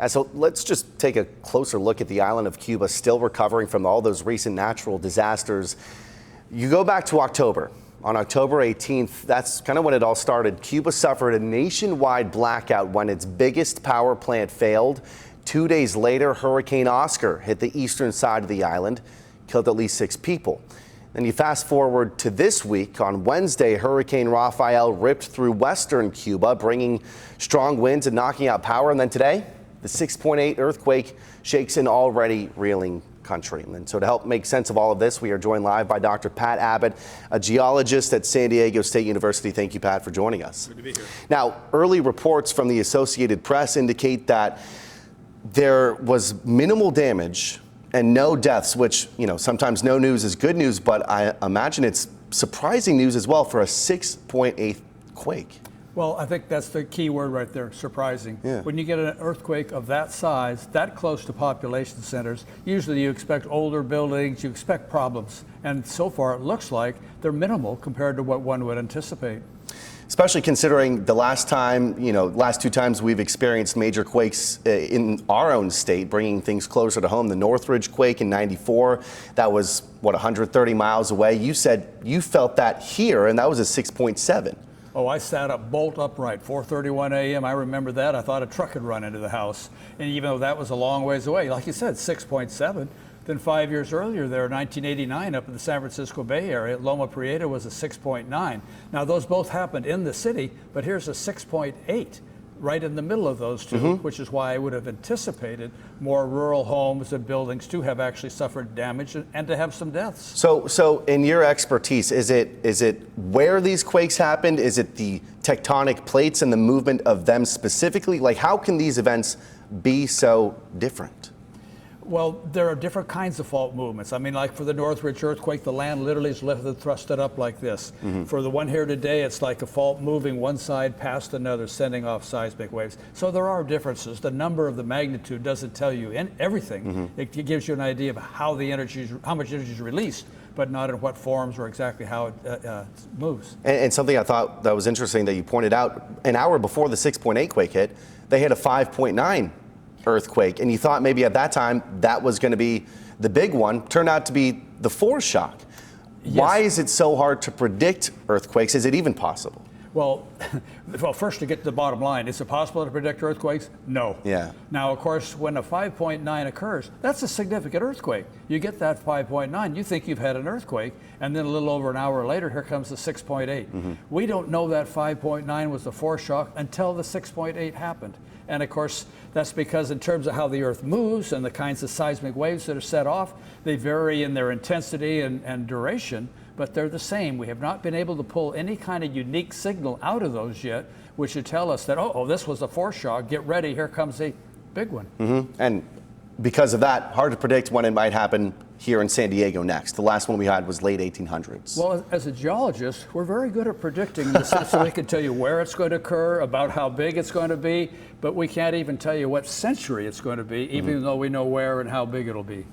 So let's just take a closer look at the island of Cuba, still recovering from all those recent natural disasters. You go back to October. On October 18th, that's kind of when it all started. Cuba suffered a nationwide blackout when its biggest power plant failed. 2 days later, Hurricane Oscar hit the eastern side of the island, killed at least 6 people. Then you fast forward to this week. On Wednesday, Hurricane Rafael ripped through western Cuba, bringing strong winds and knocking out power. And then today, the 6.8 earthquake shakes an already reeling country. And so to help make sense of all of this, we are joined live by Dr. Pat Abbott, a geologist at San Diego State University. Thank you, Pat, for joining us. Good to be here. Now, early reports from the Associated Press indicate that there was minimal damage and no deaths, which, sometimes no news is good news, but I imagine it's surprising news as well for a 6.8 quake. Well, I think that's the key word right there, surprising. Yeah. When you get an earthquake of that size, that close to population centers, usually you expect older buildings, you expect problems. And so far it looks like they're minimal compared to what one would anticipate. Especially considering the last 2 times we've experienced major quakes in our own state, bringing things closer to home. The Northridge quake in '94, that was, 130 miles away. You said you felt that here, and that was a 6.7. Oh, I sat up bolt upright, 4:31 a.m. I remember that. I thought a truck had run into the house. And even though that was a long ways away, like you said, 6.7. Then 5 years earlier there, 1989, up in the San Francisco Bay Area, Loma Prieta was a 6.9. Now, those both happened in the city, but here's a 6.8 right in the middle of those two, which is why I would have anticipated more rural homes and buildings to have actually suffered damage and to have some deaths. So in your expertise, is it where these quakes happened? Is it the tectonic plates and the movement of them specifically? Like, how can these events be so different? Well, there are different kinds of fault movements. I mean, like for the Northridge earthquake, the land literally is lifted, thrusted up like this. For the one here today, it's like a fault moving one side past another, sending off seismic waves. So there are differences. The number of the magnitude doesn't tell you everything. It gives you an idea of how much energy is released, but not in what forms or exactly how it moves. And something I thought that was interesting that you pointed out, an hour before the 6.8 quake hit, they hit a 5.9 earthquake, and you thought maybe at that time that was going to be the big one. Turned out to be the foreshock. Yes. Why is it so hard to predict earthquakes? Is it even possible? Well, first to get to the bottom line, is it possible to predict earthquakes? No. Yeah. Now, of course, when a 5.9 occurs, that's a significant earthquake. You get that 5.9, you think you've had an earthquake, and then a little over an hour later, here comes the 6.8. We don't know that 5.9 was the foreshock until the 6.8 happened. And of course, that's because in terms of how the Earth moves and the kinds of seismic waves that are set off, they vary in their intensity and duration, but they're the same. We have not been able to pull any kind of unique signal out of those yet, which should tell us that, oh, this was a foreshock, get ready, here comes a big one. And because of that, hard to predict when it might happen here in San Diego next. The last one we had was late 1800s. Well, as a geologist, we're very good at predicting this, so we can tell you where it's going to occur, about how big it's going to be, but we can't even tell you what century it's going to be, even though we know where and how big it'll be.